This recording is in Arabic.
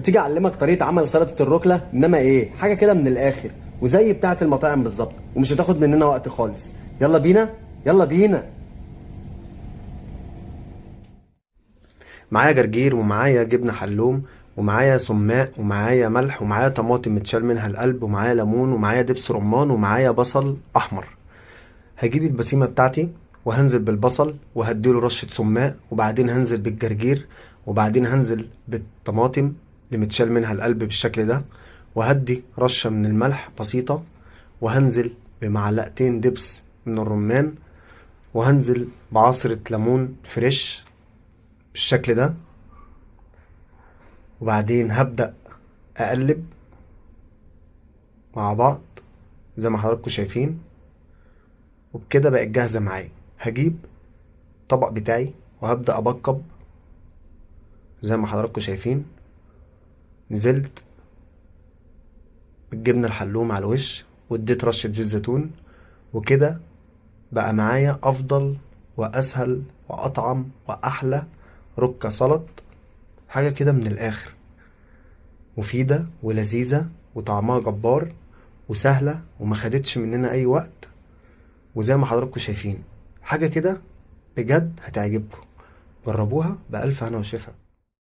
ما تيجي اعلمك طريقه عمل سلطه الركله، انما ايه، حاجه كده من الاخر وزي بتاعه المطاعم بالظبط، ومش هتاخد مننا وقت خالص. يلا بينا، يلا بينا. معايا جرجير، ومعايا جبنه حلوم، ومعايا سماق، ومعايا ملح، ومعايا طماطم متشال منها القلب، ومعايا ليمون، ومعايا دبس رمان، ومعايا بصل احمر. هجيب البسيمه بتاعتي وهنزل بالبصل وهديله رشه سماق، وبعدين هنزل بالجرجير، وبعدين هنزل بالطماطم اللي متشال منها القلب بالشكل ده، وهدي رشه من الملح بسيطه، وهنزل بمعلقتين دبس من الرمان، وهنزل بعصرة ليمون فريش بالشكل ده، وبعدين هبدأ أقلب مع بعض زي ما حضراتكم شايفين. وبكده بقت جاهزة معايا. هجيب الطبق بتاعي وهبدأ أبقب زي ما حضراتكم شايفين. نزلت بالجبنة الحلوم على الوش، واديت رشة زيت زيتون، وكده بقى معايا أفضل وأسهل وأطعم وأحلى ركة سلط. حاجة كده من الآخر، مفيدة ولذيذة وطعمها جبار وسهلة وما خدتش مننا أي وقت، وزي ما حضراتكم شايفين حاجة كده بجد هتعجبكم. جربوها بألف هنا وشفا.